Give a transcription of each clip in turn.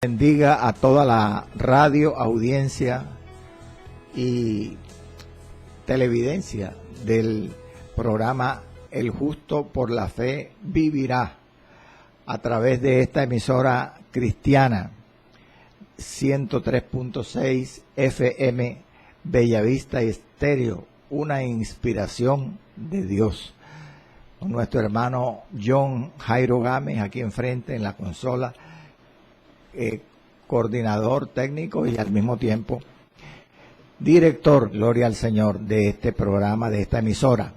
Bendiga a toda la radio, audiencia y televidencia del programa El Justo por la Fe Vivirá a través de esta emisora cristiana 103.6 FM Bellavista Estéreo, una inspiración de Dios. Con nuestro hermano John Jairo Gámez aquí enfrente en la consola, coordinador técnico y al mismo tiempo director, gloria al Señor, de este programa, de esta emisora,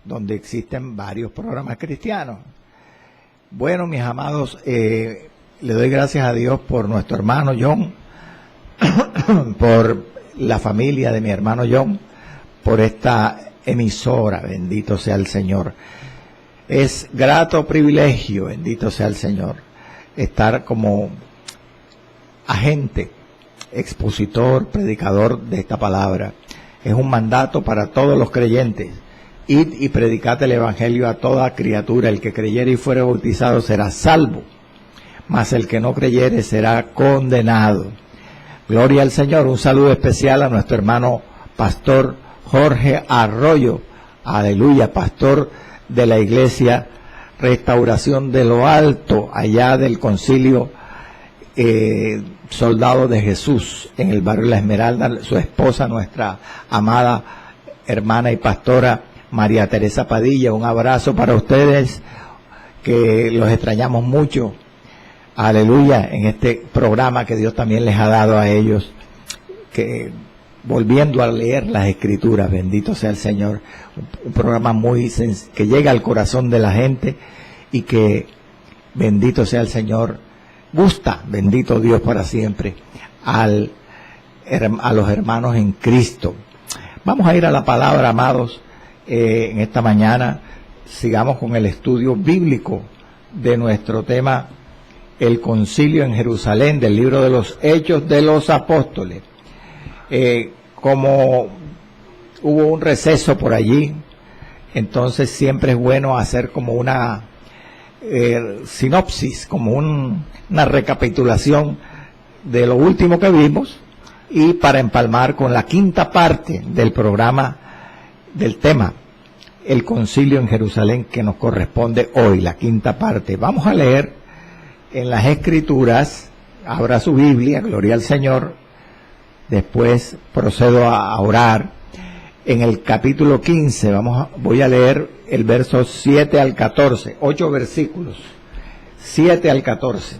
donde existen varios programas cristianos. Bueno, mis amados, le doy gracias a Dios por nuestro hermano John, por la familia de mi hermano John, por esta emisora, bendito sea el Señor. Es grato privilegio, bendito sea el Señor, estar como agente, expositor, predicador de esta palabra. Es un mandato para todos los creyentes. Id y predicad el evangelio a toda criatura. El que creyere y fuere bautizado será salvo, mas el que no creyere será condenado. Gloria al Señor. Un saludo especial a nuestro hermano pastor Jorge Arroyo. Aleluya, pastor de la iglesia Restauración de lo Alto, allá del concilio Soldado de Jesús, en el barrio La Esmeralda. Su esposa, nuestra amada hermana y pastora María Teresa Padilla. Un abrazo para ustedes, que los extrañamos mucho. Aleluya, en este programa que Dios también les ha dado a ellos, que volviendo a leer las Escrituras, bendito sea el Señor, un programa que llega al corazón de la gente y que, bendito sea el Señor, gusta, bendito Dios para siempre, a los hermanos en Cristo. Vamos a ir a la palabra, amados, en esta mañana. Sigamos con el estudio bíblico de nuestro tema, el concilio en Jerusalén, del libro de los Hechos de los Apóstoles. Como hubo un receso por allí, entonces siempre es bueno hacer como una sinopsis, como una recapitulación de lo último que vimos, y para empalmar con la quinta parte del programa, del tema, el concilio en Jerusalén, que nos corresponde hoy, la quinta parte. Vamos a leer en las Escrituras, abra su Biblia, gloria al Señor. Después procedo a orar. En el capítulo 15 voy a leer el verso 7 al 14, 8 versículos, 7 al 14,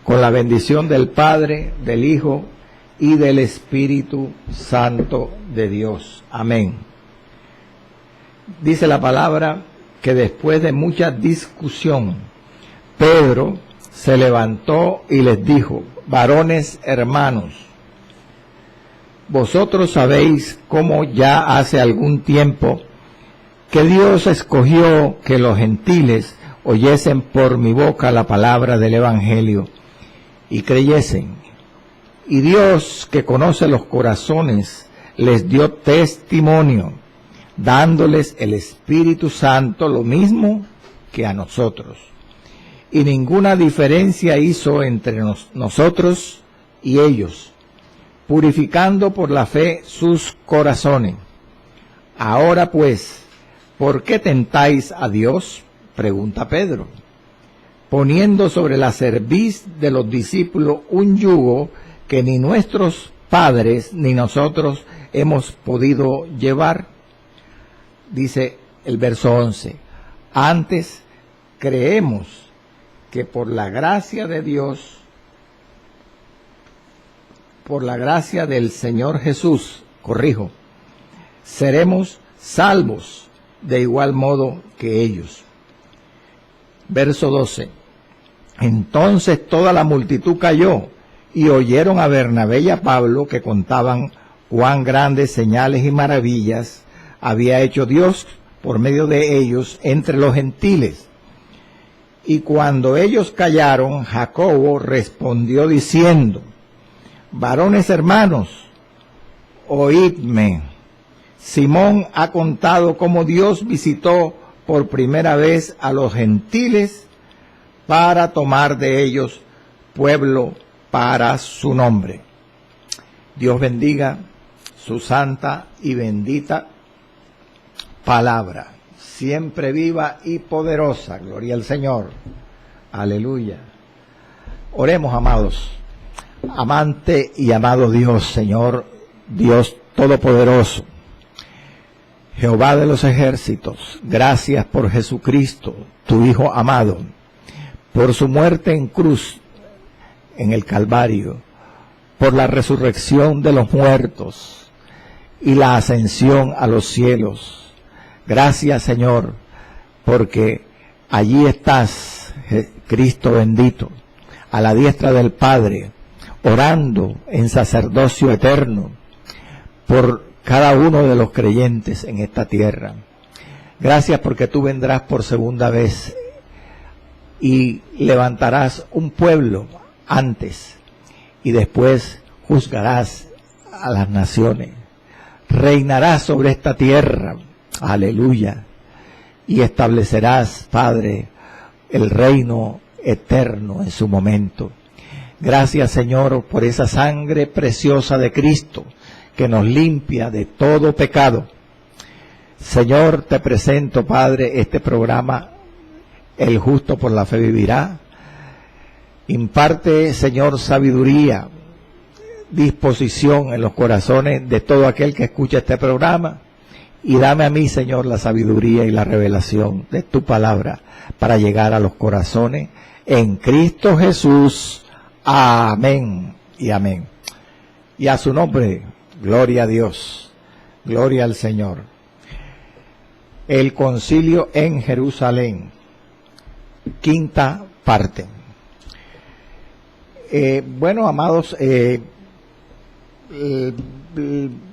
con la bendición del Padre, del Hijo y del Espíritu Santo de Dios. Amén. Dice la palabra que después de mucha discusión, Pedro se levantó y les dijo: varones hermanos, vosotros sabéis cómo ya hace algún tiempo que Dios escogió que los gentiles oyesen por mi boca la palabra del evangelio y creyesen. Y Dios, que conoce los corazones, les dio testimonio, dándoles el Espíritu Santo, lo mismo que a nosotros. Y ninguna diferencia hizo entre nosotros y ellos, purificando por la fe sus corazones. Ahora pues, ¿por qué tentáis a Dios?, pregunta Pedro, poniendo sobre la cerviz de los discípulos un yugo que ni nuestros padres ni nosotros hemos podido llevar. Dice el verso 11, antes creemos que por la gracia de Dios, por la gracia del Señor Jesús, seremos salvos de igual modo que ellos. Verso 12. Entonces toda la multitud cayó y oyeron a Bernabé y a Pablo, que contaban cuán grandes señales y maravillas había hecho Dios por medio de ellos entre los gentiles. Y cuando ellos callaron, Jacobo respondió diciendo: varones hermanos, oídme. Simón ha contado cómo Dios visitó por primera vez a los gentiles para tomar de ellos pueblo para su nombre. Dios bendiga su santa y bendita palabra, siempre viva y poderosa. Gloria al Señor. Aleluya. Oremos, amados. Amante y amado Dios, Señor, Dios Todopoderoso, Jehová de los ejércitos, gracias por Jesucristo, tu Hijo amado, por su muerte en cruz, en el Calvario, por la resurrección de los muertos y la ascensión a los cielos. Gracias, Señor, porque allí estás, Cristo bendito, a la diestra del Padre, orando en sacerdocio eterno por cada uno de los creyentes en esta tierra. Gracias porque tú vendrás por segunda vez y levantarás un pueblo antes y después juzgarás a las naciones. Reinarás sobre esta tierra, aleluya, y establecerás, Padre, el reino eterno en su momento. Gracias, Señor, por esa sangre preciosa de Cristo que nos limpia de todo pecado. Señor, te presento, Padre, este programa, El Justo por la Fe Vivirá. Imparte, Señor, sabiduría, disposición en los corazones de todo aquel que escucha este programa, y dame a mí, Señor, la sabiduría y la revelación de tu palabra para llegar a los corazones en Cristo Jesús. Amén y amén. Y a su nombre, gloria a Dios, gloria al Señor. El concilio en Jerusalén, quinta parte. Bueno, amados, el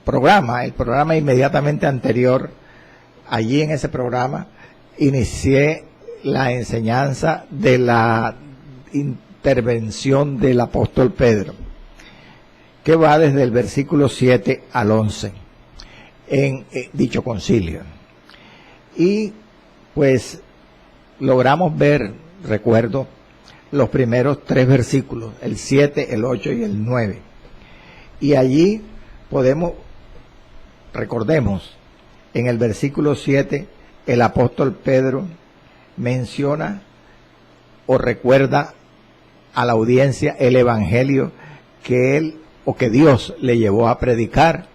programa inmediatamente anterior, allí en ese programa, inicié la enseñanza de la intervención del apóstol Pedro, que va desde el versículo 7 al 11 en dicho concilio. Y pues logramos ver, recuerdo, los primeros 3 versículos, el 7, el 8 y el 9. Y allí recordemos, en el versículo 7, el apóstol Pedro menciona o recuerda a la audiencia el evangelio que Dios le llevó a predicar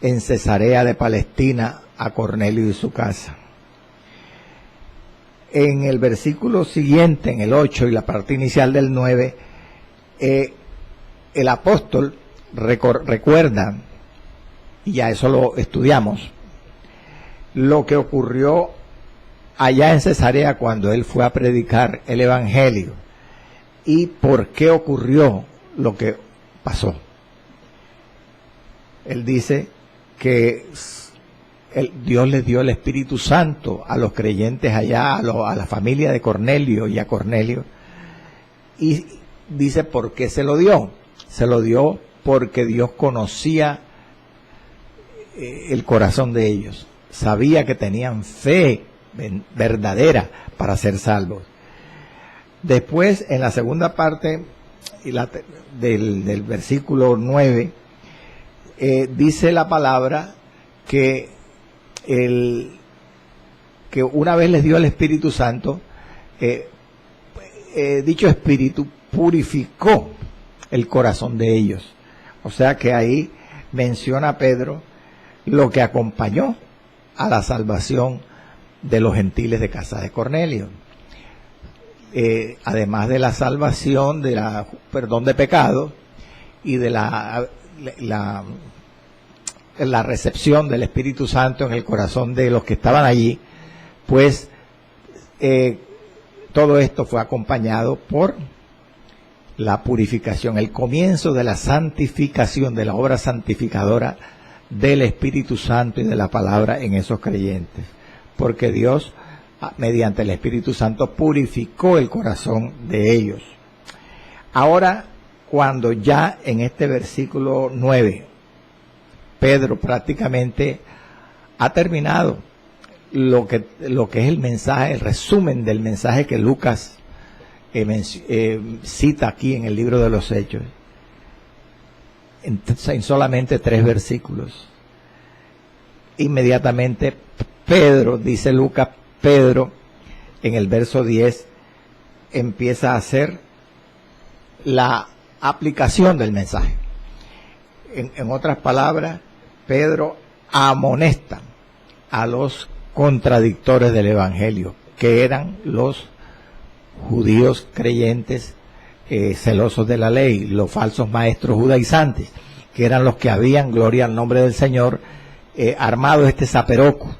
en Cesarea de Palestina a Cornelio y su casa. En el versículo siguiente, en el 8 y la parte inicial del 9, el apóstol recuerda, y ya eso lo estudiamos, lo que ocurrió allá en Cesarea cuando él fue a predicar el evangelio y por qué ocurrió lo que pasó. Él dice que Dios les dio el Espíritu Santo a los creyentes allá, a la familia de Cornelio y a Cornelio, y dice por qué se lo dio. Se lo dio porque Dios conocía el corazón de ellos, sabía que tenían fe verdadera para ser salvos. Después, en la segunda parte del versículo 9, dice la palabra que una vez les dio el Espíritu Santo, dicho Espíritu purificó el corazón de ellos. O sea que ahí menciona Pedro lo que acompañó a la salvación de los gentiles de casa de Cornelio. Además de la salvación, de la perdón de pecados y de la recepción del Espíritu Santo en el corazón de los que estaban allí, pues todo esto fue acompañado por la purificación, el comienzo de la santificación, de la obra santificadora del Espíritu Santo y de la palabra en esos creyentes, porque Dios, mediante el Espíritu Santo, purificó el corazón de ellos. Ahora, cuando ya en este versículo 9, Pedro prácticamente ha terminado lo que es el mensaje, el resumen del mensaje que Lucas cita aquí en el libro de los Hechos, en solamente 3 versículos. Inmediatamente Pedro, dice Lucas, Pedro en el verso 10 empieza a hacer la aplicación del mensaje. En otras palabras, Pedro amonesta a los contradictores del Evangelio, que eran los judíos creyentes celosos de la ley, los falsos maestros judaizantes, que eran los que habían, gloria al nombre del Señor, armado este zaperoco,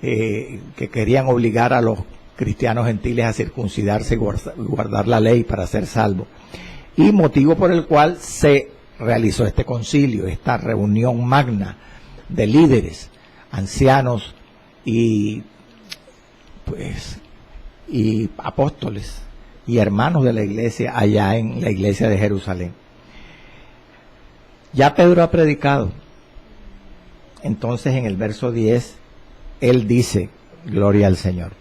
que querían obligar a los cristianos gentiles a circuncidarse y guardar la ley para ser salvos. Y motivo por el cual se realizó este concilio, esta reunión magna de líderes, ancianos y apóstoles y hermanos de la iglesia allá en la iglesia de Jerusalén. Ya Pedro ha predicado. Entonces en el verso 10 él dice, gloria al Señor.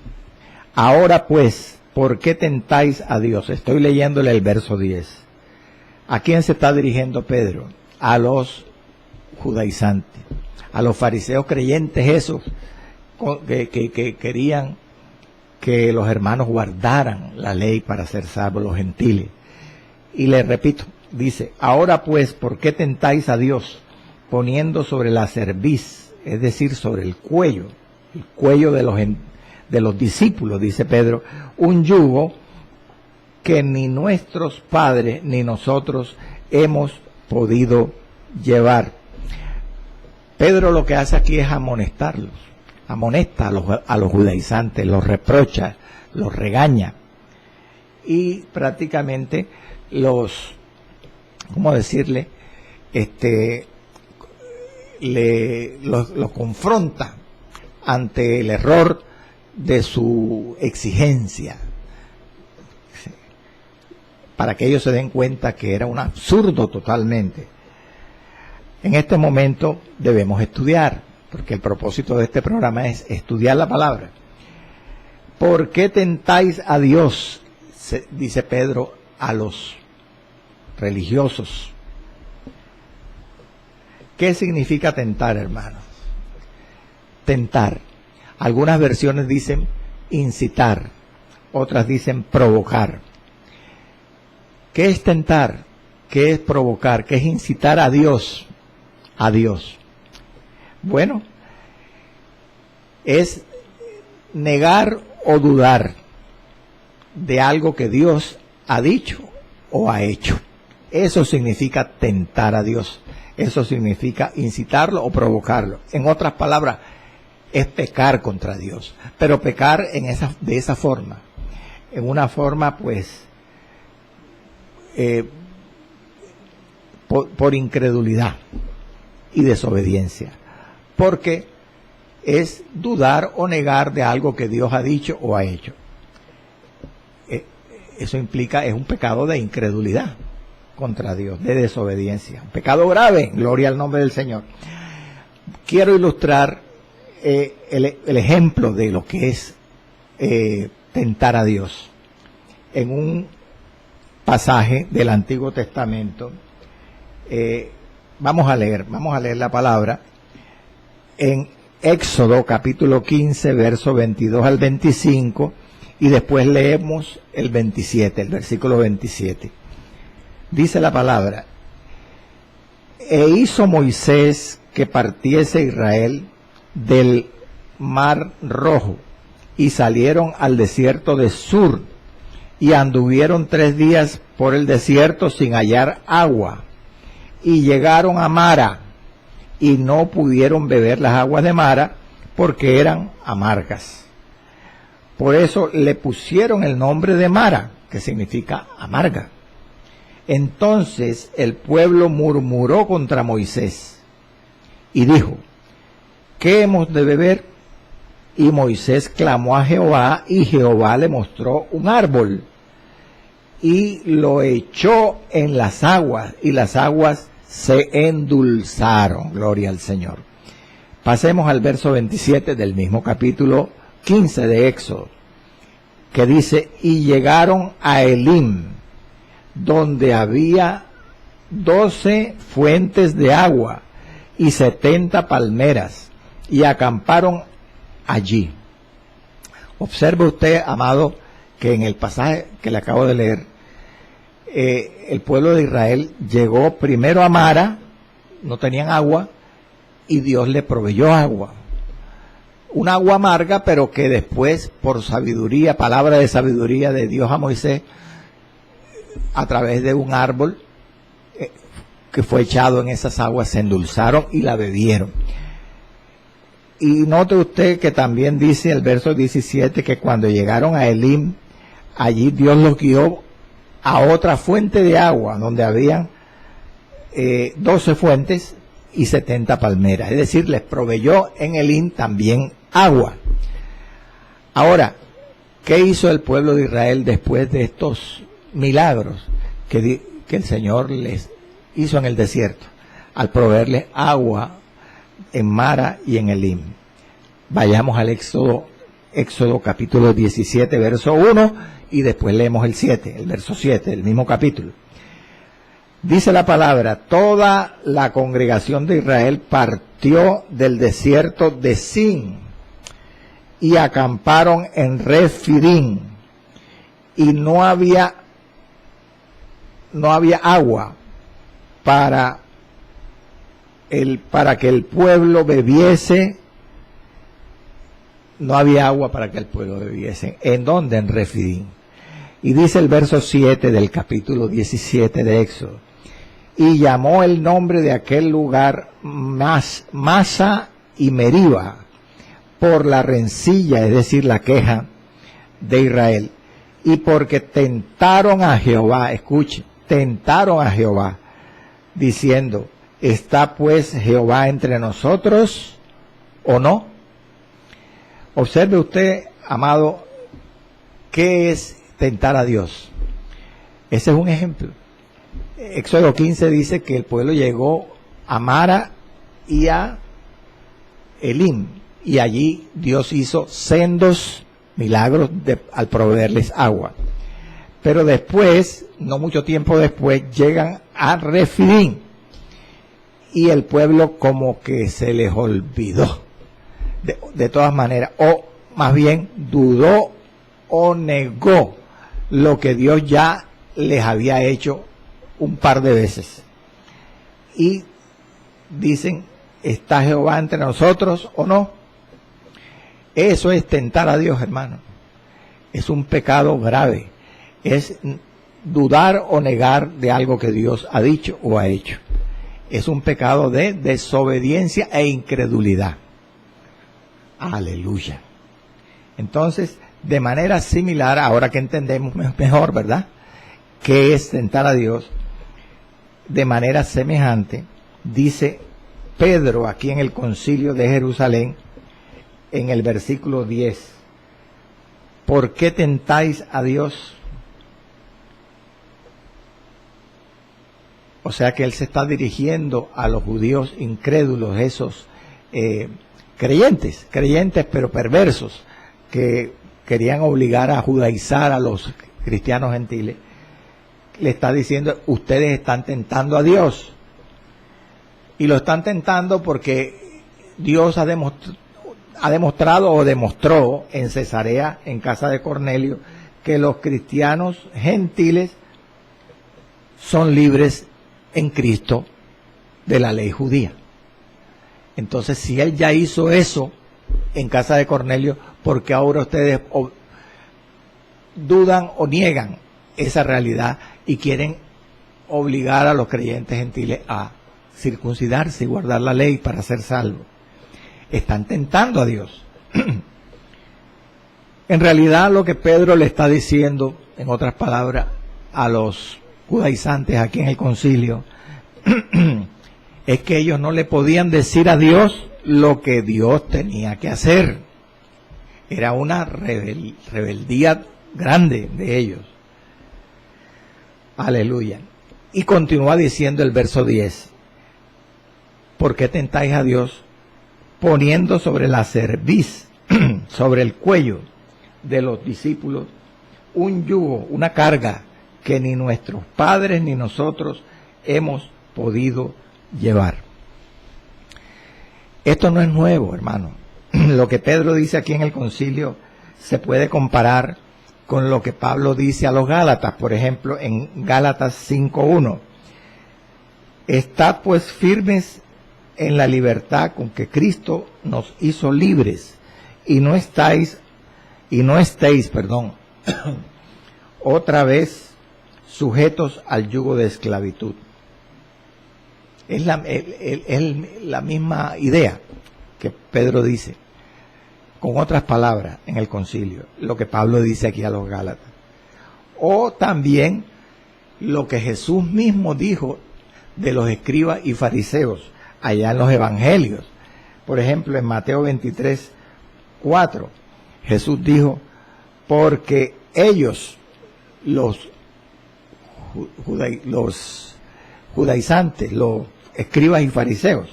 Ahora pues, ¿por qué tentáis a Dios? Estoy leyéndole el verso 10. ¿A quién se está dirigiendo Pedro? A los judaizantes, a los fariseos creyentes esos que querían que los hermanos guardaran la ley para ser salvos, los gentiles. Y le repito, dice, ahora pues, ¿por qué tentáis a Dios poniendo sobre la cerviz, es decir, sobre el cuello de los discípulos, dice Pedro, un yugo que ni nuestros padres ni nosotros hemos podido llevar? Pedro lo que hace aquí es amonestarlos, amonesta a los judaizantes, los reprocha, los regaña y prácticamente los, ¿cómo decirle? Los confronta ante el error de su exigencia, para que ellos se den cuenta que era un absurdo totalmente. En este momento debemos estudiar, porque el propósito de este programa es estudiar la palabra. ¿Por qué tentáis a Dios? Dice Pedro a los religiosos. ¿Qué significa tentar, hermanos? Tentar. Algunas versiones dicen incitar, otras dicen provocar. ¿Qué es tentar? ¿Qué es provocar? ¿Qué es incitar a Dios? A Dios. Bueno, es negar o dudar de algo que Dios ha dicho o ha hecho. Eso significa tentar a Dios. Eso significa incitarlo o provocarlo. En otras palabras, es pecar contra Dios. Pero pecar de esa forma. En una forma, pues, por incredulidad y desobediencia. Porque es dudar o negar de algo que Dios ha dicho o ha hecho. Eso implica, es un pecado de incredulidad contra Dios, de desobediencia. Un pecado grave, gloria al nombre del Señor. Quiero ilustrar el ejemplo de lo que es tentar a Dios. En un pasaje del Antiguo Testamento, vamos a leer la palabra en Éxodo capítulo 15, verso 22 al 25, y después leemos el 27, el versículo 27. Dice la palabra: e hizo Moisés que partiese Israel del mar Rojo, y salieron al desierto de Sur, y anduvieron 3 días por el desierto sin hallar agua, y llegaron a Mara, y no pudieron beber las aguas de Mara, porque eran amargas. Por eso le pusieron el nombre de Mara, que significa amarga. Entonces el pueblo murmuró contra Moisés, y dijo: ¿qué hemos de beber? Y Moisés clamó a Jehová, y Jehová le mostró un árbol, y lo echó en las aguas, y las aguas se endulzaron. Gloria al Señor. Pasemos al verso 27 del mismo capítulo 15 de Éxodo. que dice, y llegaron a Elim, donde había 12 fuentes de agua y 70 palmeras, y acamparon allí. Observe usted, amado, que en el pasaje que le acabo de leer, el pueblo de Israel llegó primero a Mara, no tenían agua, y Dios le proveyó agua. Un agua amarga, pero que después, por sabiduría, palabra de sabiduría de Dios a Moisés, a través de un árbol que fue echado en esas aguas, se endulzaron y la bebieron. Y note usted que también dice el verso 17 que cuando llegaron a Elim, allí Dios los guió a otra fuente de agua, donde habían 12 fuentes y 70 palmeras. Es decir, les proveyó en Elim también agua. Ahora, ¿qué hizo el pueblo de Israel después de estos milagros que el Señor les hizo en el desierto, al proveerles agua en Mara y en Elim? Vayamos al Éxodo capítulo 17, verso 1, y después leemos el verso 7 del mismo capítulo. Dice la palabra, toda la congregación de Israel partió del desierto de Sin y acamparon en Refidim, y no había agua para que el pueblo bebiese. No había agua para que el pueblo bebiese. ¿En dónde? En Refidim. Y dice el verso 7 del capítulo 17 de Éxodo, y llamó el nombre de aquel lugar Masa y Meriba, por la rencilla, es decir, la queja de Israel, y porque tentaron a Jehová, escuche, tentaron a Jehová, diciendo, ¿está pues Jehová entre nosotros o no? Observe usted, amado, ¿qué es tentar a Dios? Ese es un ejemplo. Éxodo 15 dice que el pueblo llegó a Mara y a Elim, y allí Dios hizo sendos milagros al proveerles agua. Pero después, no mucho tiempo después, llegan a Refidim, y el pueblo como que se les olvidó. De todas maneras, o más bien dudó o negó lo que Dios ya les había hecho un par de veces. Y dicen, ¿está Jehová entre nosotros o no? Eso es tentar a Dios, hermano. Es un pecado grave. Es dudar o negar de algo que Dios ha dicho o ha hecho. Es un pecado de desobediencia e incredulidad. Aleluya. Entonces, de manera similar, ahora que entendemos mejor, ¿verdad?, qué es tentar a Dios, de manera semejante, dice Pedro aquí en el Concilio de Jerusalén, en el versículo 10, ¿por qué tentáis a Dios? O sea que él se está dirigiendo a los judíos incrédulos, esos creyentes pero perversos, que querían obligar a judaizar a los cristianos gentiles. Le está diciendo, ustedes están tentando a Dios, y lo están tentando porque Dios ha demostrado o demostró en Cesarea, en casa de Cornelio, que los cristianos gentiles son libres en Cristo de la ley judía. Entonces, si él ya hizo eso en casa de Cornelio, ¿por qué ahora ustedes dudan o niegan esa realidad y quieren obligar a los creyentes gentiles a circuncidarse y guardar la ley para ser salvos? Están tentando a Dios. En realidad, lo que Pedro le está diciendo, en otras palabras, a los judaizantes aquí en el concilio, es que ellos no le podían decir a Dios lo que Dios tenía que hacer. Era una rebeldía grande de ellos. Aleluya. Y continúa diciendo el verso 10, ¿por qué tentáis a Dios poniendo sobre la cerviz, sobre el cuello de los discípulos un yugo, una carga que ni nuestros padres ni nosotros hemos podido llevar. Esto no es nuevo, hermano. Lo que Pedro dice aquí en el concilio se puede comparar con lo que Pablo dice a los Gálatas, por ejemplo, en Gálatas 5:1. Estad pues firmes en la libertad con que Cristo nos hizo libres, y no estéis, otra vez sujetos al yugo de esclavitud. Es la misma idea que Pedro dice, con otras palabras, en el concilio, lo que Pablo dice aquí a los Gálatas. O también lo que Jesús mismo dijo de los escribas y fariseos allá en los evangelios. Por ejemplo, en Mateo 23:4, Jesús dijo, porque ellos, los judaizantes, los escribas y fariseos,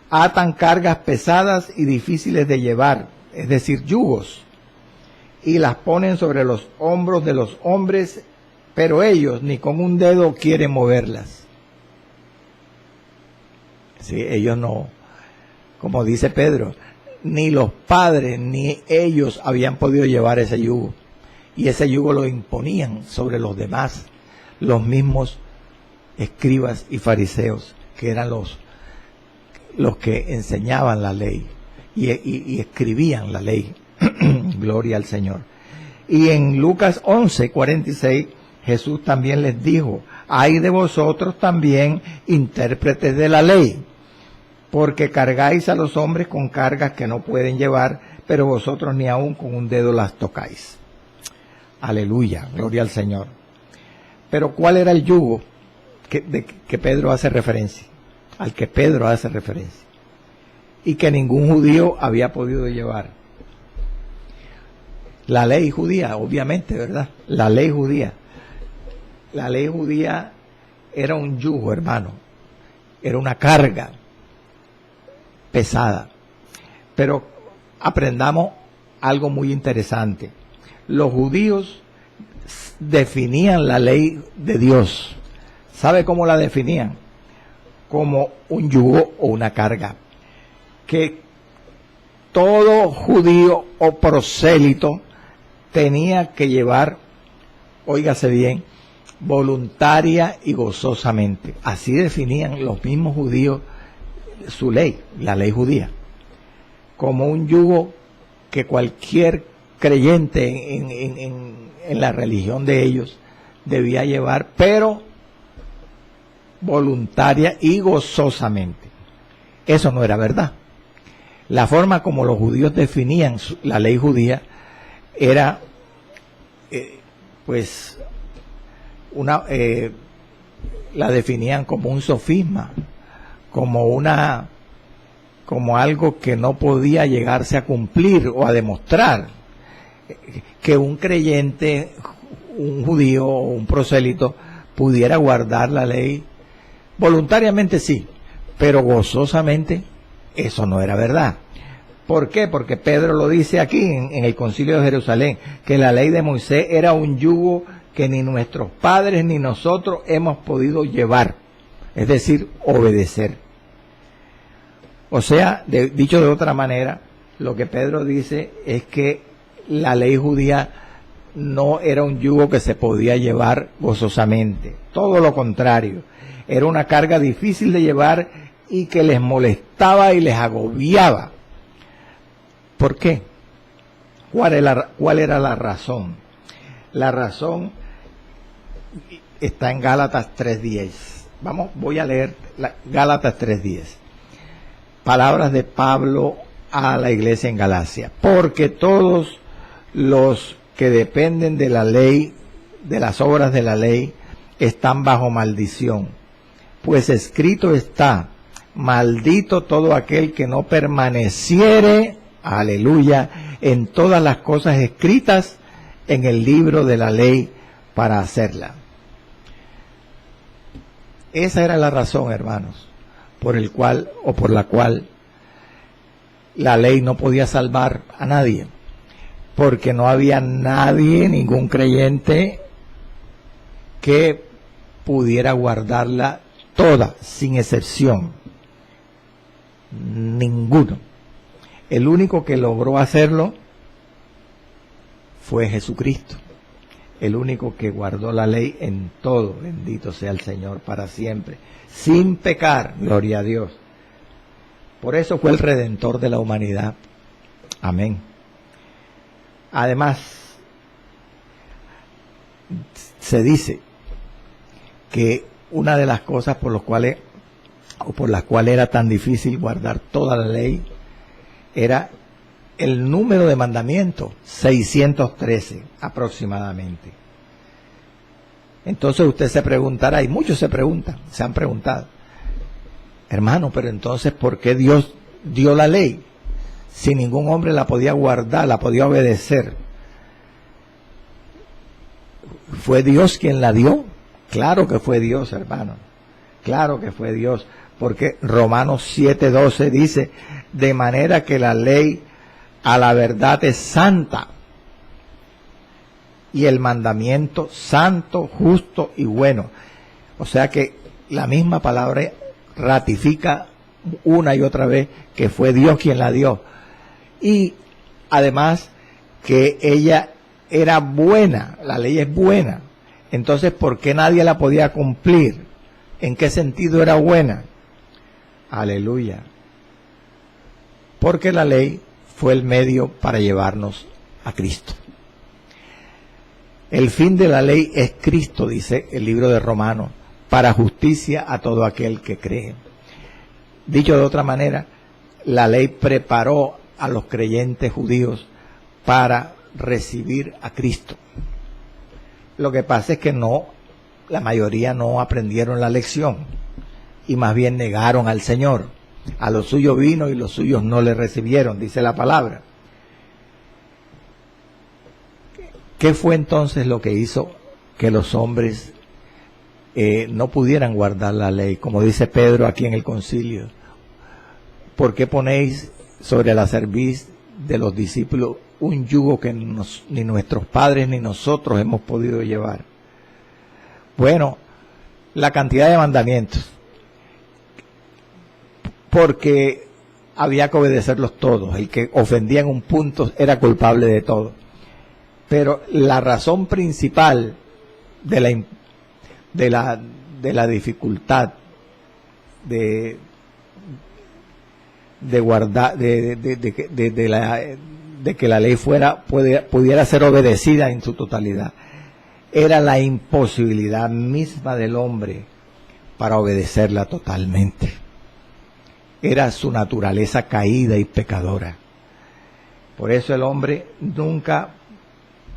atan cargas pesadas y difíciles de llevar, es decir, yugos, y las ponen sobre los hombros de los hombres, pero ellos ni con un dedo quieren moverlas. Sí, ellos no, como dice Pedro, ni los padres ni ellos habían podido llevar ese yugo, y ese yugo lo imponían sobre los demás, los mismos escribas y fariseos, que eran los que enseñaban la ley y escribían la ley. Gloria al Señor. Y en Lucas 11:46 Jesús también les dijo, ay de vosotros también, intérpretes de la ley, porque cargáis a los hombres con cargas que no pueden llevar, pero vosotros ni aun con un dedo las tocáis. Aleluya, gloria al Señor. Pero ¿cuál era el yugo que Pedro hace referencia? Al que Pedro hace referencia, y que ningún judío había podido llevar. La ley judía, obviamente, ¿verdad? La ley judía era un yugo, hermano, era una carga pesada. Pero aprendamos algo muy interesante. Los judíos definían la ley de Dios. ¿Sabe cómo la definían? Como un yugo o una carga que todo judío o prosélito tenía que llevar, óigase bien, voluntaria y gozosamente. Así definían los mismos judíos su ley, la ley judía, como un yugo que cualquier creyente en la religión de ellos debía llevar, pero voluntaria y gozosamente. Eso no era verdad. La forma como los judíos definían la ley judía era la definían como un sofisma, como algo que no podía llegarse a cumplir o a demostrar. Que un creyente, un judío o un prosélito pudiera guardar la ley voluntariamente, sí, pero gozosamente eso no era verdad. ¿Por qué? Porque Pedro lo dice aquí en el Concilio de Jerusalén, que la ley de Moisés era un yugo que ni nuestros padres ni nosotros hemos podido llevar, es decir, obedecer. O sea, dicho de otra manera, lo que Pedro dice es que la ley judía no era un yugo que se podía llevar gozosamente, todo lo contrario, era una carga difícil de llevar y que les molestaba y les agobiaba. ¿Por qué? ¿Cuál era la razón? La razón está en Gálatas 3:10. Voy a leer Gálatas 3:10. Palabras de Pablo a la iglesia en Galacia. Porque todos los que dependen de la ley, de las obras de la ley, están bajo maldición. Pues escrito está, maldito todo aquel que no permaneciere, aleluya, en todas las cosas escritas en el libro de la ley para hacerla. Esa era la razón, hermanos, por la cual la ley no podía salvar a nadie. porque no había nadie, ningún creyente, que pudiera guardarla toda, sin excepción. Ninguno. El único que logró hacerlo fue Jesucristo. El único que guardó la ley en todo. Bendito sea el Señor para siempre. Sin pecar, gloria a Dios. Por eso fue el Redentor de la humanidad. Amén. Además, se dice que una de las cosas por las cuales era tan difícil guardar toda la ley era el número de mandamientos, 613 aproximadamente. Entonces usted se preguntará, y muchos se han preguntado, hermano, pero entonces ¿por qué Dios dio la ley? Si ningún hombre la podía guardar, la podía obedecer. ¿Fue Dios quien la dio? Claro que fue Dios, hermano. Claro que fue Dios. Porque Romanos 7:12 dice, de manera que la ley a la verdad es santa, y el mandamiento santo, justo y bueno. O sea que la misma palabra ratifica una y otra vez que fue Dios quien la dio. Y además que ella era buena, la ley es buena. Entonces, ¿por qué nadie la podía cumplir? ¿En qué sentido era buena? Aleluya. Porque la ley fue el medio para llevarnos a Cristo. El fin de la ley es Cristo, dice el libro de Romanos, para justicia a todo aquel que cree. Dicho de otra manera, la ley preparó a los creyentes judíos para recibir a Cristo. Lo que pasa es que la mayoría no aprendieron la lección y más bien negaron al Señor. A los suyos vino y los suyos no le recibieron, dice la palabra. ¿Qué fue entonces lo que hizo que los hombres no pudieran guardar la ley? Como dice Pedro aquí en el concilio, ¿por qué ponéis sobre la cerviz de los discípulos un yugo que ni nuestros padres ni nosotros hemos podido llevar? Bueno, la cantidad de mandamientos, porque había que obedecerlos todos. El que ofendía en un punto era culpable de todo. Pero la razón principal de la dificultad de guardar, de que la ley pudiera ser obedecida en su totalidad, era la imposibilidad misma del hombre para obedecerla totalmente. Era su naturaleza caída y pecadora. Por eso el hombre nunca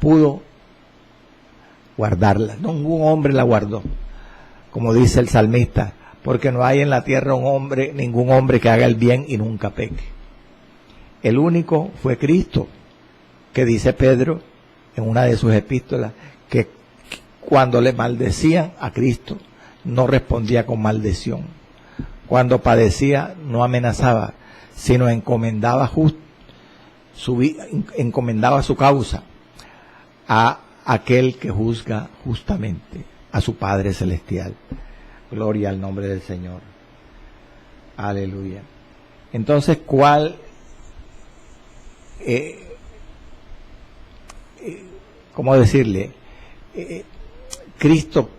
pudo guardarla. Ningún hombre la guardó. Como dice el salmista, porque no hay en la tierra ningún hombre que haga el bien y nunca peque. El único fue Cristo, que dice Pedro en una de sus epístolas, que cuando le maldecían a Cristo, no respondía con maldición. Cuando padecía, no amenazaba, sino encomendaba su causa a aquel que juzga justamente, a su Padre Celestial. Gloria al nombre del Señor. Aleluya. Entonces, ¿cómo decirle? Cristo,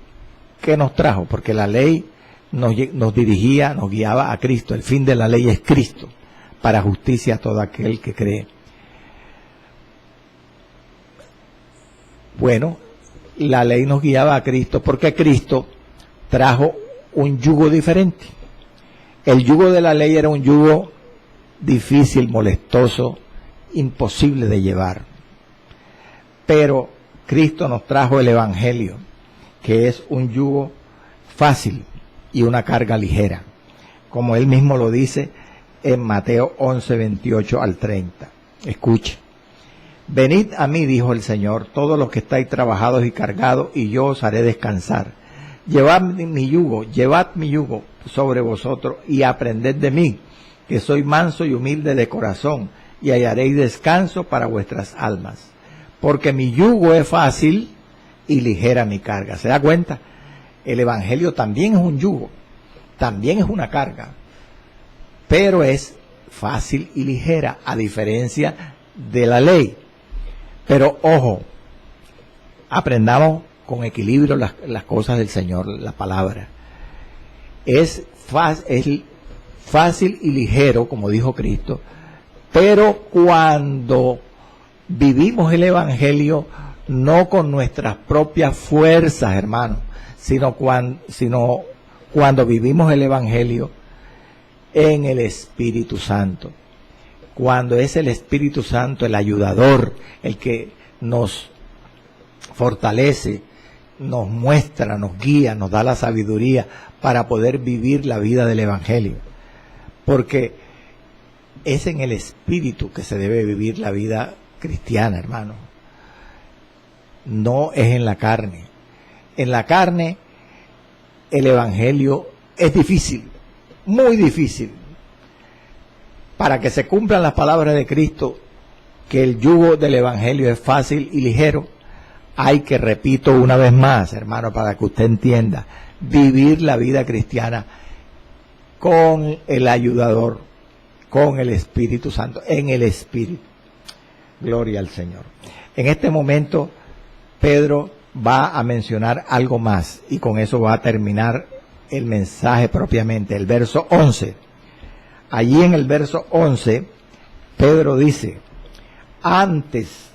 ¿qué nos trajo? Porque la ley nos dirigía, nos guiaba a Cristo. El fin de la ley es Cristo, para justicia a todo aquel que cree. Bueno, la ley nos guiaba a Cristo porque Cristo trajo un yugo diferente. El yugo de la ley era un yugo difícil, molestoso, imposible de llevar. Pero Cristo nos trajo el Evangelio, que es un yugo fácil y una carga ligera, como él mismo lo dice en Mateo 11, 28 al 30. Escuche. Venid a mí, dijo el Señor, todos los que estáis trabajados y cargados, y yo os haré descansar. Llevad mi yugo sobre vosotros y aprended de mí, que soy manso y humilde de corazón, y hallaréis descanso para vuestras almas, porque mi yugo es fácil y ligera mi carga. ¿Se da cuenta? El Evangelio también es un yugo, también es una carga, pero es fácil y ligera, a diferencia de la ley. Pero ojo, aprendamos con equilibrio las cosas del Señor, la palabra. Es fácil y ligero, como dijo Cristo, pero cuando vivimos el Evangelio, no con nuestras propias fuerzas, hermanos, sino cuando vivimos el Evangelio en el Espíritu Santo. Cuando es el Espíritu Santo el ayudador, el que nos fortalece, nos muestra, nos guía, nos da la sabiduría para poder vivir la vida del Evangelio. Porque es en el Espíritu que se debe vivir la vida cristiana, hermano. No es en la carne. En la carne el Evangelio es difícil, muy difícil. Para que se cumplan las palabras de Cristo, que el yugo del Evangelio es fácil y ligero, hay que, repito una vez más, hermano, para que usted entienda, vivir la vida cristiana con el ayudador, con el Espíritu Santo, en el Espíritu. Gloria al Señor. En este momento, Pedro va a mencionar algo más, y con eso va a terminar el mensaje propiamente, el verso 11. Allí en el verso 11, Pedro dice: antes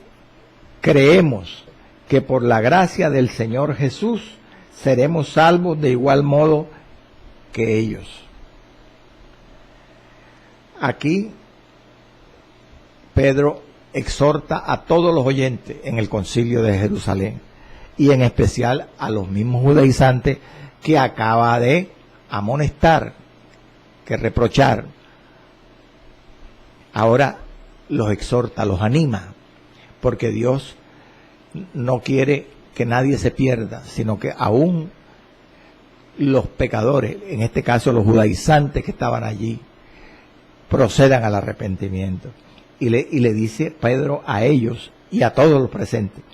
creemos que por la gracia del Señor Jesús seremos salvos de igual modo que ellos. Aquí Pedro exhorta a todos los oyentes en el concilio de Jerusalén, y en especial a los mismos judaizantes que acaba de amonestar, que reprochar. Ahora los exhorta, los anima, porque Dios no quiere que nadie se pierda, sino que aún los pecadores, en este caso los judaizantes que estaban allí, procedan al arrepentimiento. Y le dice Pedro a ellos y a todos los presentes: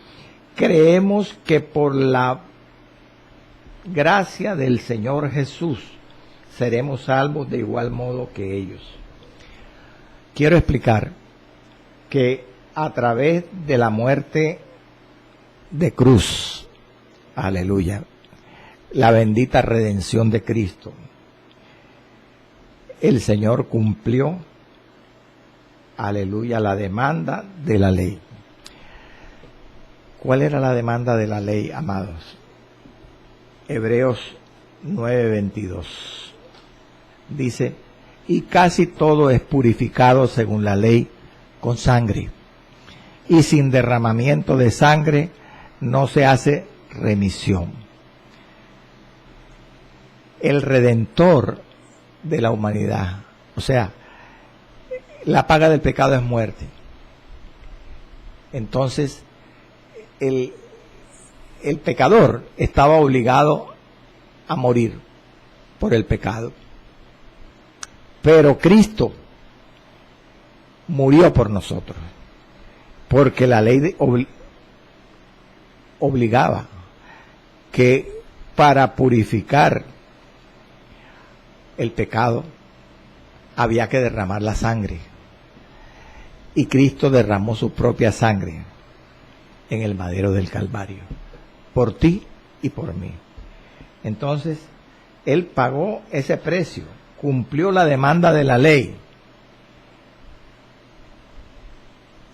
creemos que por la gracia del Señor Jesús seremos salvos de igual modo que ellos. Quiero explicar que a través de la muerte de cruz, aleluya, la bendita redención de Cristo, el Señor cumplió, aleluya, la demanda de la ley. ¿Cuál era la demanda de la ley, amados? Hebreos 9:22 dice: y casi todo es purificado según la ley con sangre, y sin derramamiento de sangre no se hace remisión. El Redentor de la humanidad, o sea, la paga del pecado es muerte. Entonces, el pecador estaba obligado a morir por el pecado. Pero Cristo murió por nosotros, porque la ley obligaba que para purificar el pecado había que derramar la sangre. Y Cristo derramó su propia sangre en el madero del Calvario, por ti y por mí. Entonces, Él pagó ese precio, cumplió la demanda de la ley,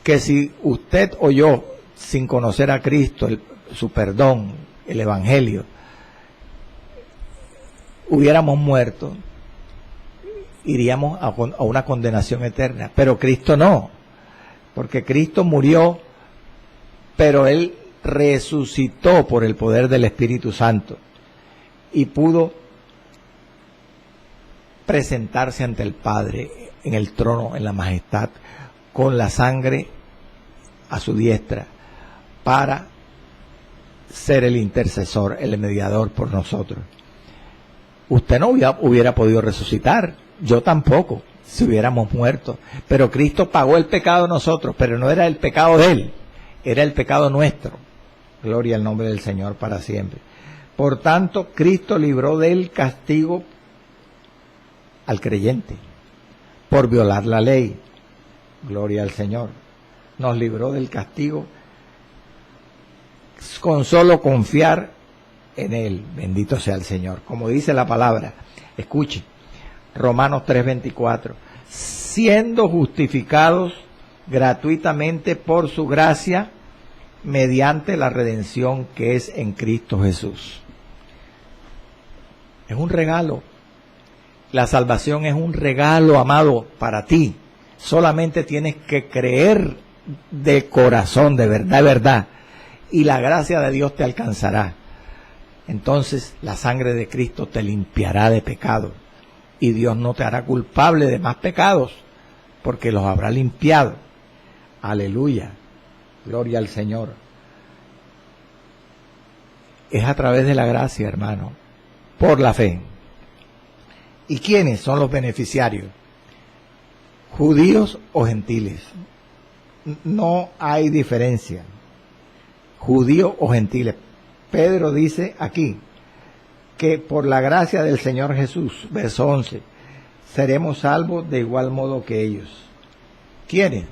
que si usted o yo, sin conocer a Cristo, su perdón, el Evangelio, hubiéramos muerto, iríamos a una condenación eterna. Pero Cristo no, porque Cristo murió, pero Él resucitó por el poder del Espíritu Santo y pudo presentarse ante el Padre en el trono, en la majestad, con la sangre a su diestra, para ser el intercesor, el mediador por nosotros. Usted no hubiera podido resucitar, yo tampoco, si hubiéramos muerto. Pero Cristo pagó el pecado de nosotros, pero no era el pecado de Él, era el pecado nuestro. Gloria al nombre del Señor para siempre. Por tanto, Cristo libró del castigo al creyente por violar la ley. Gloria al Señor. Nos libró del castigo con solo confiar en Él. Bendito sea el Señor. Como dice la palabra, escuche, Romanos 3:24, siendo justificados gratuitamente por su gracia, mediante la redención que es en Cristo Jesús. Es un regalo. La salvación es un regalo, amado, para ti. Solamente tienes que creer de corazón, de verdad, y la gracia de Dios te alcanzará. Entonces la sangre de Cristo te limpiará de pecado y Dios no te hará culpable de más pecados porque los habrá limpiado. Aleluya, gloria al Señor. Es a través de la gracia, hermano, por la fe. ¿Y quiénes son los beneficiarios? ¿Judíos o gentiles? No hay diferencia. Judíos o gentiles. Pedro dice aquí que por la gracia del Señor Jesús, verso 11, seremos salvos de igual modo que ellos. ¿Quiénes?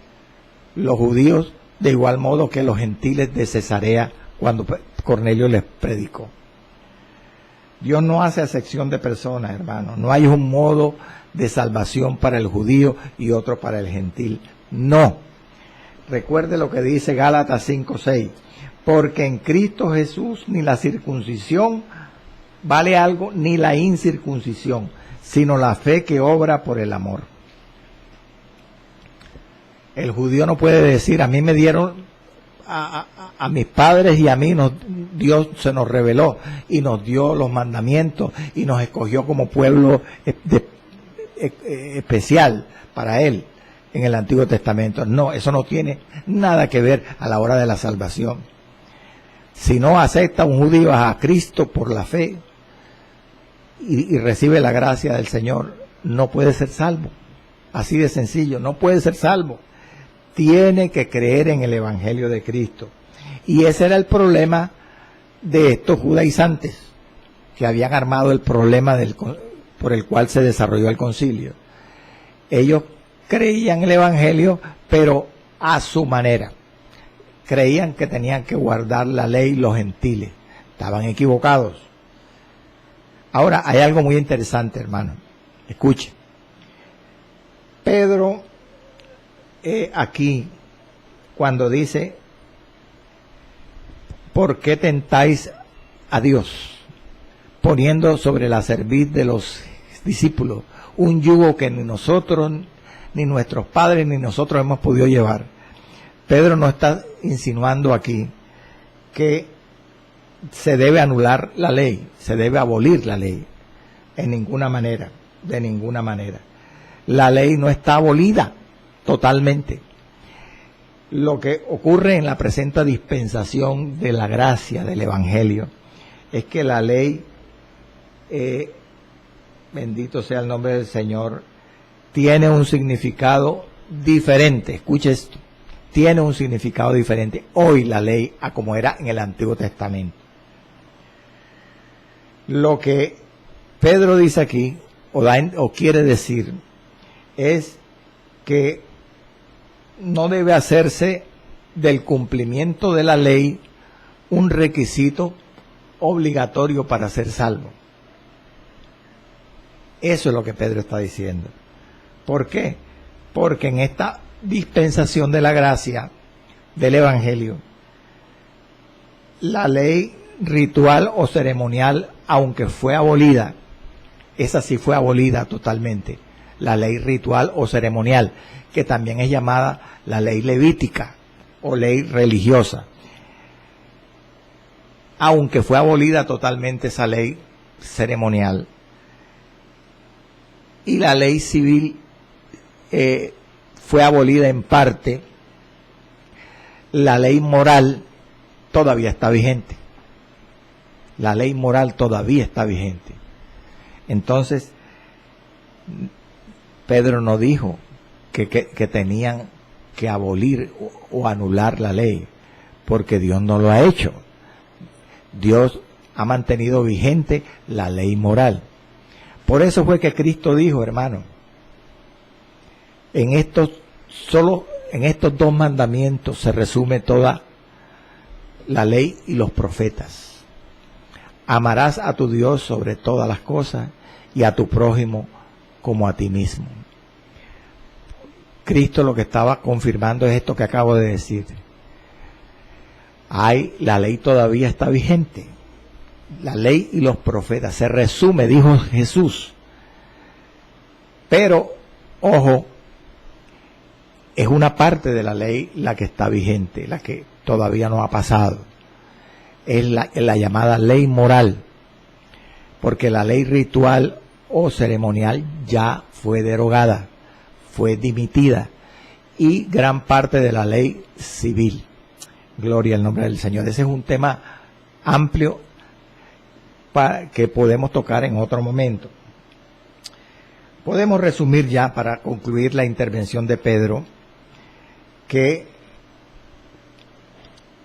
Los judíos de igual modo que los gentiles de Cesarea cuando Cornelio les predicó. Dios no hace acepción de personas, hermano. No hay un modo de salvación para el judío y otro para el gentil. No. Recuerde lo que dice Gálatas 5:6. Porque en Cristo Jesús ni la circuncisión vale algo, ni la incircuncisión, sino la fe que obra por el amor. El judío no puede decir, a mí me dieron, a mis padres y a mí Dios se nos reveló y nos dio los mandamientos y nos escogió como pueblo especial para Él en el Antiguo Testamento. No, eso no tiene nada que ver a la hora de la salvación. Si no acepta un judío a Cristo por la fe y recibe la gracia del Señor, no puede ser salvo. Así de sencillo, no puede ser salvo. Tiene que creer en el Evangelio de Cristo. Y ese era el problema de estos judaizantes, que habían armado el problema por el cual se desarrolló el concilio. Ellos creían el Evangelio, pero a su manera. Creían que tenían que guardar la ley los gentiles. Estaban equivocados. Ahora, hay algo muy interesante, hermano. Escuche. Pedro, aquí, cuando dice, ¿por qué tentáis a Dios? Poniendo sobre la cerviz de los discípulos un yugo que ni nosotros, ni nuestros padres, ni nosotros hemos podido llevar. Pedro no está insinuando aquí que se debe anular la ley, se debe abolir la ley, en ninguna manera, de ninguna manera. La ley no está abolida totalmente. Lo que ocurre en la presente dispensación de la gracia del Evangelio es que la ley, bendito sea el nombre del Señor, tiene un significado diferente. Escuche esto. Tiene un significado diferente hoy la ley a como era en el Antiguo Testamento. Lo que Pedro dice aquí, o quiere decir, es que no debe hacerse del cumplimiento de la ley un requisito obligatorio para ser salvo. Eso es lo que Pedro está diciendo. ¿Por qué? Porque en esta dispensación de la gracia del Evangelio, la ley ritual o ceremonial, aunque fue abolida, esa sí fue abolida totalmente, la ley ritual o ceremonial, que también es llamada la ley levítica o ley religiosa. Aunque fue abolida totalmente esa ley ceremonial, y la ley civil fue abolida en parte, la ley moral todavía está vigente. La ley moral todavía está vigente. Entonces, Pedro no dijo que tenían que abolir o anular la ley, porque Dios no lo ha hecho. Dios ha mantenido vigente la ley moral. Por eso fue que Cristo dijo, hermano, en estos dos mandamientos se resume toda la ley y los profetas. Amarás a tu Dios sobre todas las cosas y a tu prójimo como a ti mismo. Cristo lo que estaba confirmando es esto que acabo de decir. La ley todavía está vigente. La ley y los profetas se resume, dijo Jesús. Pero, ojo, es una parte de la ley la que está vigente, la que todavía no ha pasado. Es la llamada ley moral, porque la ley ritual o ceremonial ya fue derogada, fue dimitida, y gran parte de la ley civil. Gloria al nombre del Señor. Ese es un tema amplio que podemos tocar en otro momento. Podemos resumir ya, para concluir la intervención de Pedro, que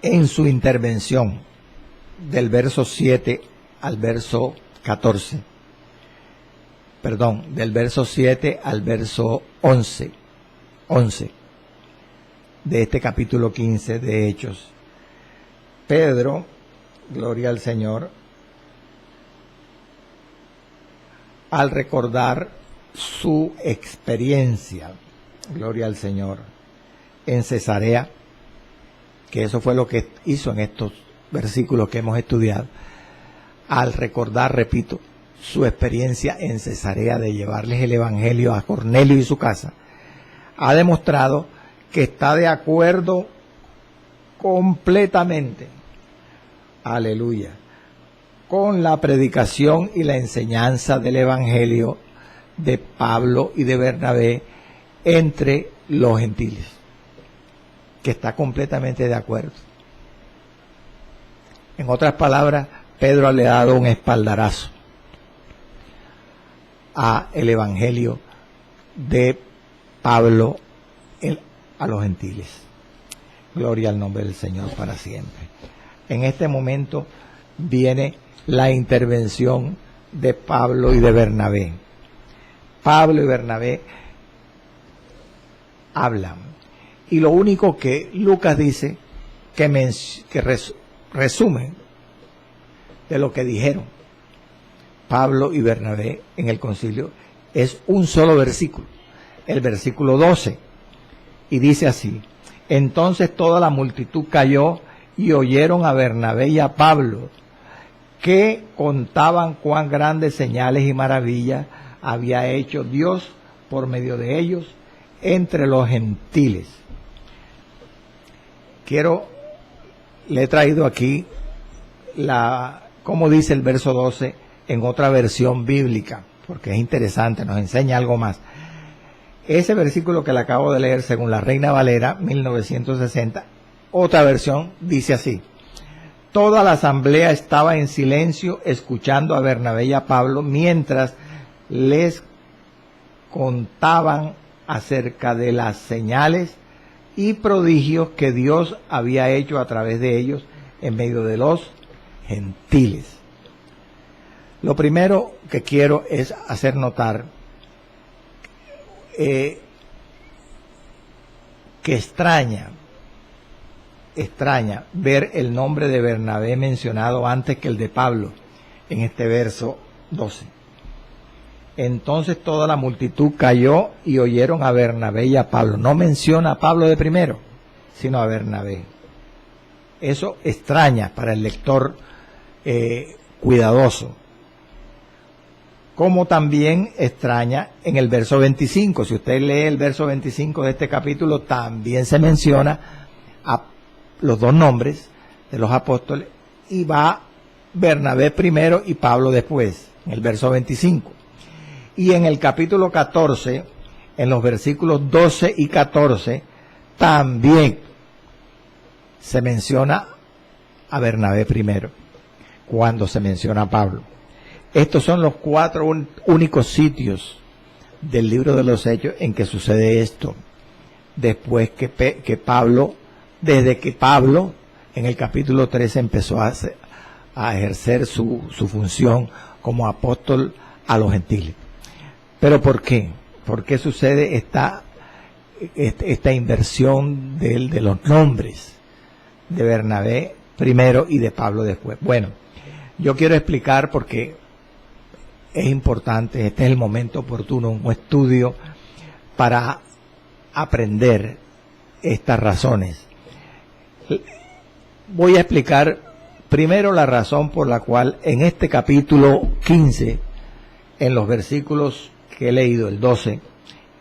en su intervención del verso 7 al verso 14, del verso 7 al verso 11 de este capítulo 15 de Hechos, Pedro, gloria al Señor, al recordar su experiencia, gloria al Señor, en Cesarea, que eso fue lo que hizo en estos versículos que hemos estudiado, al recordar, repito, su experiencia en Cesarea de llevarles el Evangelio a Cornelio y su casa, ha demostrado que está de acuerdo completamente, aleluya, con la predicación y la enseñanza del Evangelio de Pablo y de Bernabé entre los gentiles, que está completamente de acuerdo. En otras palabras, Pedro le ha dado un espaldarazo a el Evangelio de Pablo a los gentiles. Gloria al nombre del Señor para siempre. En este momento viene la intervención de Pablo y de Bernabé. Pablo y Bernabé hablan, y lo único que Lucas dice que resumen de lo que dijeron Pablo y Bernabé en el concilio es un solo versículo, el versículo 12, y dice así: entonces toda la multitud cayó y oyeron a Bernabé y a Pablo, que contaban cuán grandes señales y maravillas había hecho Dios por medio de ellos entre los gentiles. Le he traído aquí como dice el verso 12 en otra versión bíblica, porque es interesante, nos enseña algo más. Ese versículo que le acabo de leer, según la Reina Valera 1960, otra versión dice así: toda la asamblea estaba en silencio escuchando a Bernabé y a Pablo mientras les contaban acerca de las señales y prodigios que Dios había hecho a través de ellos en medio de los gentiles. Lo primero que quiero es hacer notar que extraña ver el nombre de Bernabé mencionado antes que el de Pablo en este verso 12. Entonces toda la multitud cayó y oyeron a Bernabé y a Pablo. No menciona a Pablo de primero, sino a Bernabé. Eso extraña para el lector cuidadoso. Como también extraña en el verso 25. Si usted lee el verso 25 de este capítulo, también se menciona a los dos nombres de los apóstoles, y va Bernabé primero y Pablo después, en el verso 25. Y en el capítulo 14, en los versículos 12 y 14, también se menciona a Bernabé primero, cuando se menciona a Pablo. Estos son los 4 únicos sitios del libro de los Hechos en que sucede esto. Después que Pablo, desde que Pablo en el capítulo 13 empezó a ejercer su función como apóstol a los gentiles. ¿Pero por qué? ¿Por qué sucede esta inversión de los nombres de Bernabé primero y de Pablo después? Bueno, yo quiero explicar porque es importante, este es el momento oportuno, un estudio para aprender estas razones. Voy a explicar primero la razón por la cual en este capítulo 15, en los versículos que he leído, el 12,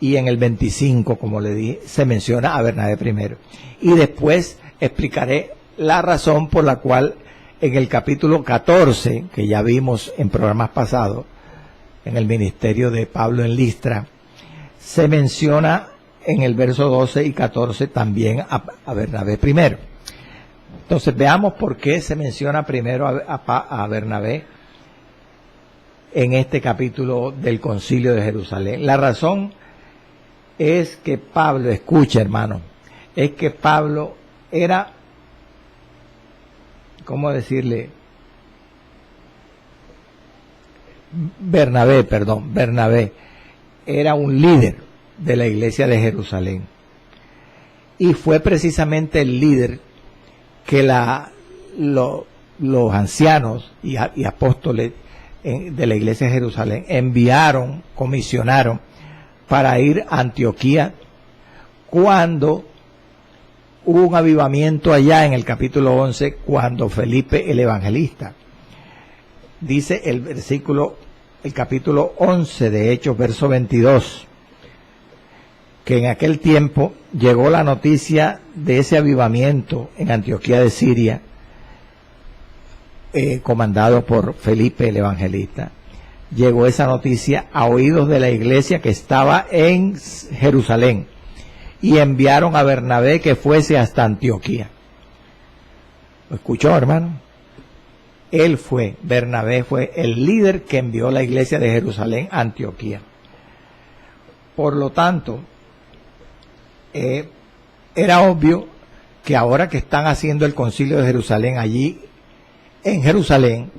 y en el 25, como le dije, se menciona a Bernabé primero. Y después explicaré la razón por la cual en el capítulo 14, que ya vimos en programas pasados, en el ministerio de Pablo en Listra, se menciona en el verso 12 y 14 también a Bernabé primero. Entonces veamos por qué se menciona primero a Bernabé en este capítulo del Concilio de Jerusalén. La razón es que Pablo, escucha hermano, es que Pablo era, ¿cómo decirle? Bernabé era un líder de la iglesia de Jerusalén y fue precisamente el líder que los ancianos y apóstoles de la iglesia de Jerusalén enviaron, comisionaron para ir a Antioquía cuando hubo un avivamiento allá en el capítulo 11, cuando Felipe el evangelista, dice el capítulo 11 de Hechos, verso 22, que en aquel tiempo llegó la noticia de ese avivamiento en Antioquía de Siria, comandado por Felipe el evangelista. Llegó esa noticia a oídos de la iglesia que estaba en Jerusalén y enviaron a Bernabé que fuese hasta Antioquía. ¿Lo escuchó, hermano? Bernabé fue el líder que envió la iglesia de Jerusalén a Antioquía. Por lo tanto, era obvio que ahora que están haciendo el concilio de Jerusalén allí en Jerusalén,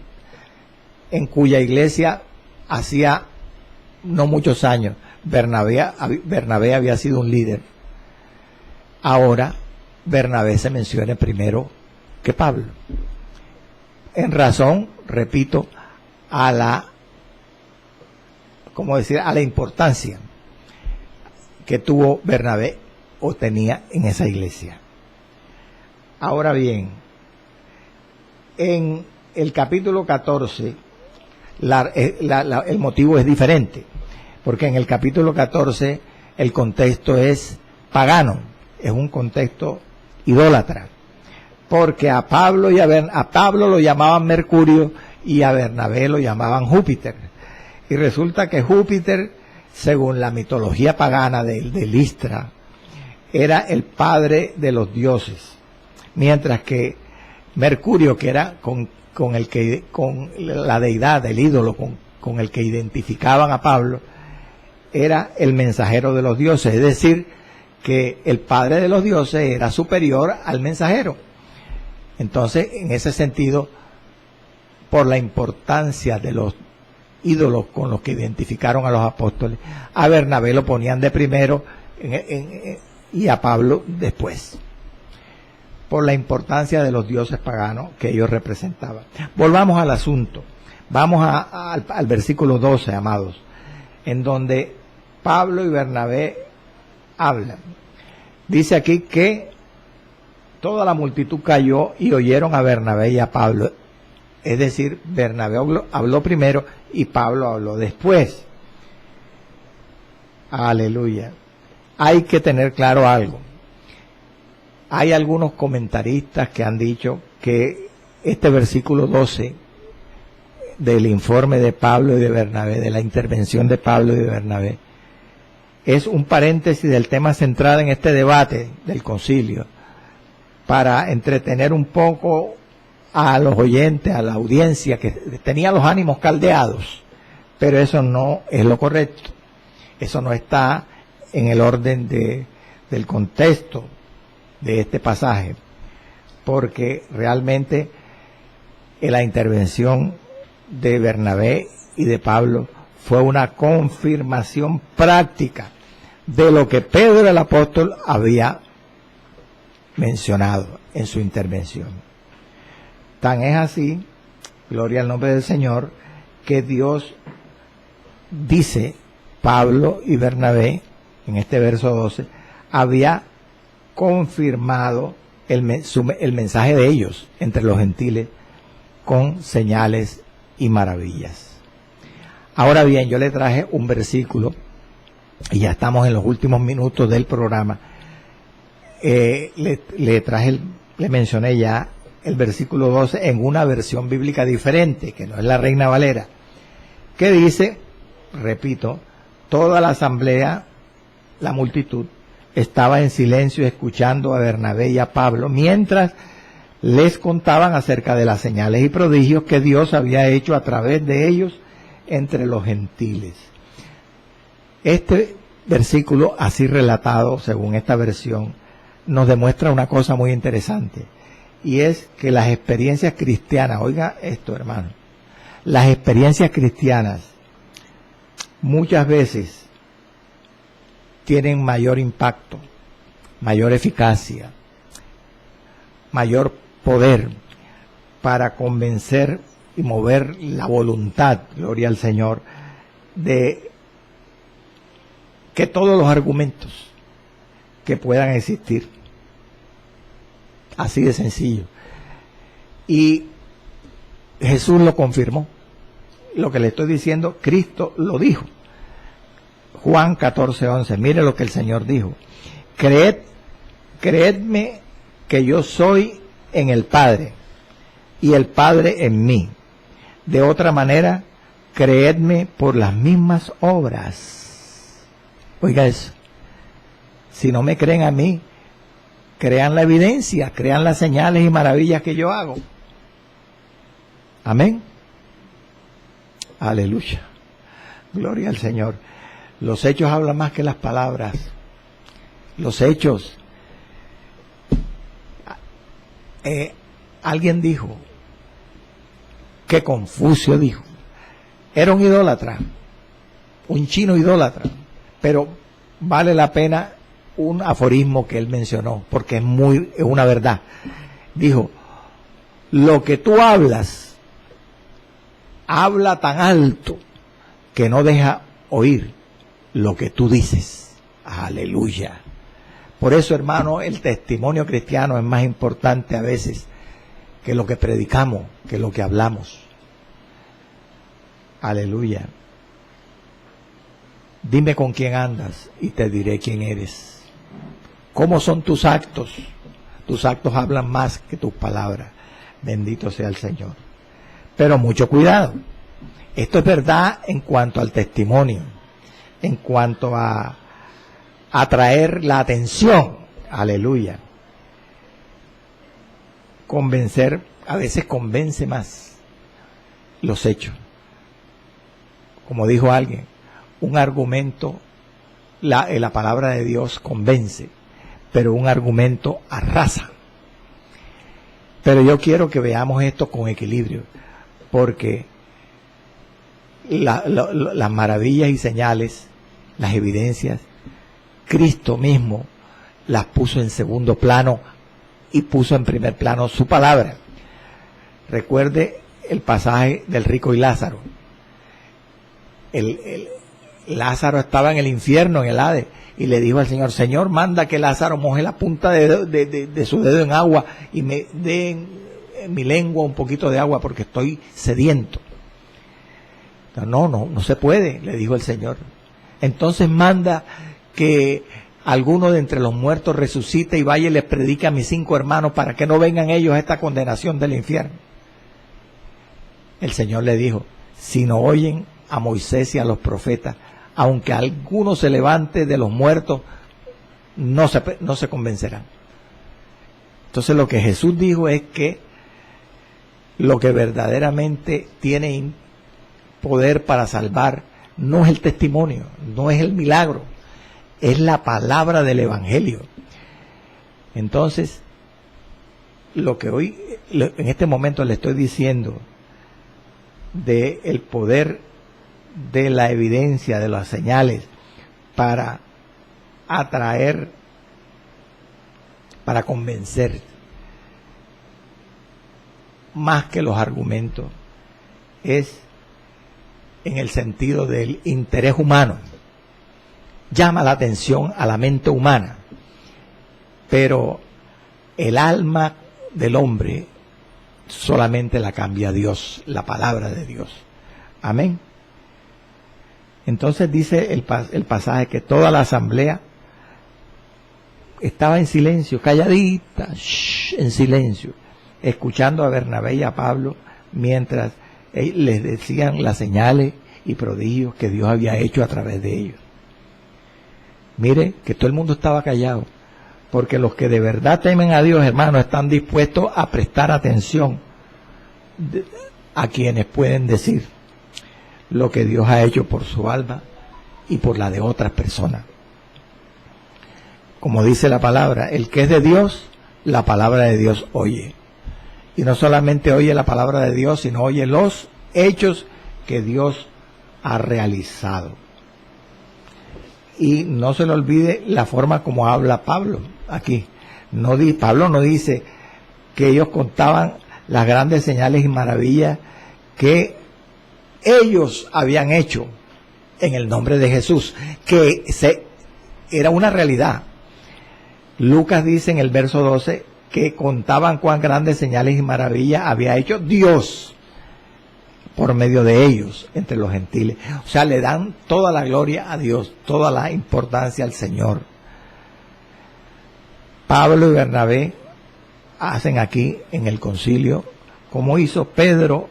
en cuya iglesia hacía no muchos años Bernabé había sido un líder, ahora Bernabé se menciona primero que Pablo, en razón, repito, a la importancia que tuvo Bernabé o tenía en esa iglesia. Ahora bien, en el capítulo 14 el motivo es diferente, porque en el capítulo 14 el contexto es pagano, es un contexto idólatra, porque a Pablo lo llamaban Mercurio y a Bernabé lo llamaban Júpiter, y resulta que Júpiter, según la mitología pagana de Listra, era el padre de los dioses, mientras que Mercurio, que era con la deidad, el ídolo con el que identificaban a Pablo, era el mensajero de los dioses, es decir, que el padre de los dioses era superior al mensajero. Entonces, en ese sentido, por la importancia de los ídolos con los que identificaron a los apóstoles, a Bernabé lo ponían de primero y a Pablo después, por la importancia de los dioses paganos que ellos representaban. Volvamos al asunto. Vamos al versículo 12, amados, en donde Pablo y Bernabé hablan. Dice aquí que toda la multitud cayó y oyeron a Bernabé y a Pablo. Es decir, Bernabé habló primero y Pablo habló después. Aleluya. Hay que tener claro algo. Hay algunos comentaristas que han dicho que este versículo 12 del informe de Pablo y de Bernabé, de la intervención de Pablo y de Bernabé, es un paréntesis del tema central en este debate del concilio, para entretener un poco a los oyentes, a la audiencia que tenía los ánimos caldeados, pero eso no es lo correcto. Eso no está en el orden del contexto de este pasaje, porque realmente la intervención de Bernabé y de Pablo fue una confirmación práctica de lo que Pedro el apóstol había mencionado en su intervención. Tan es así, gloria al nombre del Señor, que Dios dice, Pablo y Bernabé, en este verso 12, había confirmado el mensaje de ellos entre los gentiles con señales y maravillas. Ahora bien, yo le traje un versículo, y ya estamos en los últimos minutos del programa. Le mencioné ya el versículo 12 en una versión bíblica diferente, que no es la Reina Valera, que dice, repito, toda la asamblea, la multitud, estaba en silencio escuchando a Bernabé y a Pablo, mientras les contaban acerca de las señales y prodigios que Dios había hecho a través de ellos entre los gentiles. Este versículo, así relatado según esta versión, nos demuestra una cosa muy interesante, y es que las experiencias cristianas, oiga esto, hermano, las experiencias cristianas muchas veces tienen mayor impacto, mayor eficacia, mayor poder para convencer y mover la voluntad, gloria al Señor, de que todos los argumentos que puedan existir. Así de sencillo. Y Jesús lo confirmó. Lo que le estoy diciendo, Cristo lo dijo. Juan 14:11, mire lo que el Señor dijo. Creedme que yo soy en el Padre y el Padre en mí. De otra manera, creedme por las mismas obras. Oiga eso. Si no me creen a mí, crean la evidencia, crean las señales y maravillas que yo hago. Amén. Aleluya. Gloria al Señor. Los hechos hablan más que las palabras. Los hechos. Alguien dijo, que Confucio dijo, era un idólatra, un chino idólatra, pero vale la pena un aforismo que él mencionó, porque es una verdad. Dijo, lo que tú hablas, habla tan alto que no deja oír lo que tú dices. Aleluya. Por eso, hermano, el testimonio cristiano es más importante a veces que lo que predicamos, que lo que hablamos. Aleluya. Dime con quién andas y te diré quién eres. ¿Cómo son tus actos? Tus actos hablan más que tus palabras. Bendito sea el Señor. Pero mucho cuidado. Esto es verdad en cuanto al testimonio, en cuanto a atraer la atención. Aleluya. Convencer, a veces convence más los hechos. Como dijo alguien, un argumento, la palabra de Dios convence, pero un argumento arrasa. Pero yo quiero que veamos esto con equilibrio, porque las maravillas y señales, las evidencias, Cristo mismo las puso en segundo plano y puso en primer plano su palabra. Recuerde el pasaje del rico y Lázaro. Lázaro estaba en el infierno, en el Hades, y le dijo al Señor, Señor, manda que Lázaro moje la punta de su dedo en agua y me dé en mi lengua un poquito de agua porque estoy sediento. No se puede, le dijo el Señor. Entonces manda que alguno de entre los muertos resucite y vaya y les predique a mis 5 hermanos para que no vengan ellos a esta condenación del infierno. El Señor le dijo, si no oyen a Moisés y a los profetas, aunque alguno se levante de los muertos, no se convencerán. Entonces lo que Jesús dijo es que lo que verdaderamente tiene poder para salvar no es el testimonio, no es el milagro, es la palabra del Evangelio. Entonces, lo que hoy, en este momento le estoy diciendo del poder de la evidencia, de las señales, para atraer, para convencer, más que los argumentos, es en el sentido del interés humano. Llama la atención a la mente humana, pero el alma del hombre solamente la cambia Dios, la palabra de Dios. Amén. Entonces dice el pasaje que toda la asamblea estaba en silencio, calladita, en silencio, escuchando a Bernabé y a Pablo mientras les decían las señales y prodigios que Dios había hecho a través de ellos. Mire que todo el mundo estaba callado, porque los que de verdad temen a Dios, hermanos, están dispuestos a prestar atención a quienes pueden decir lo que Dios ha hecho por su alma y por la de otras personas. Como dice la palabra, el que es de Dios, la palabra de Dios oye. Y no solamente oye la palabra de Dios, sino oye los hechos que Dios ha realizado. Y no se le olvide la forma como habla Pablo aquí. Pablo no dice que ellos contaban las grandes señales y maravillas que ellos habían hecho en el nombre de Jesús, que era una realidad. Lucas dice en el verso 12 que contaban cuán grandes señales y maravillas había hecho Dios por medio de ellos entre los gentiles. O sea, le dan toda la gloria a Dios, toda la importancia al Señor. Pablo y Bernabé hacen aquí en el concilio como hizo Pedro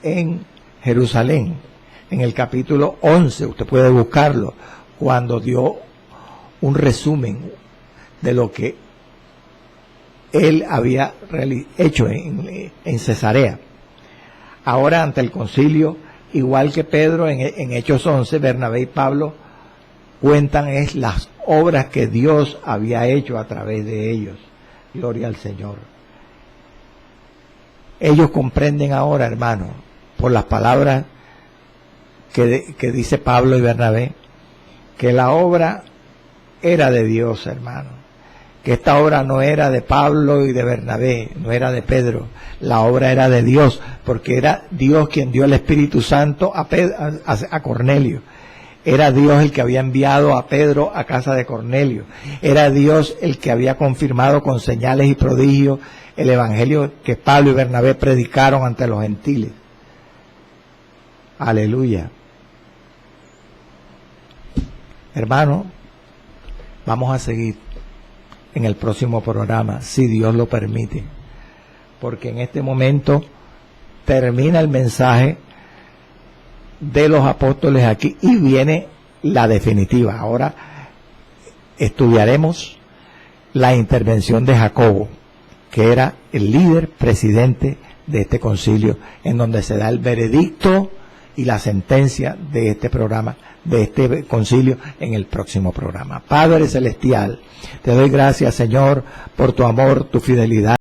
en Jerusalén, en el capítulo 11, usted puede buscarlo, cuando dio un resumen de lo que él había hecho en Cesarea. Ahora ante el concilio, igual que Pedro en Hechos 11, Bernabé y Pablo cuentan es las obras que Dios había hecho a través de ellos. Gloria al Señor. Ellos comprenden ahora, hermano, por las palabras que dice Pablo y Bernabé, que la obra era de Dios, hermano. Que esta obra no era de Pablo y de Bernabé, no era de Pedro, la obra era de Dios, porque era Dios quien dio el Espíritu Santo a Cornelio. Era Dios el que había enviado a Pedro a casa de Cornelio. Era Dios el que había confirmado con señales y prodigios el evangelio que Pablo y Bernabé predicaron ante los gentiles. Aleluya. Hermano, vamos a seguir en el próximo programa, si Dios lo permite, porque en este momento termina el mensaje de los apóstoles aquí y viene la definitiva. Ahora estudiaremos la intervención de Jacobo, que era el líder presidente de este concilio, en donde se da el veredicto y la sentencia de este programa, de este concilio, en el próximo programa. Padre Celestial, te doy gracias, Señor, por tu amor, tu fidelidad.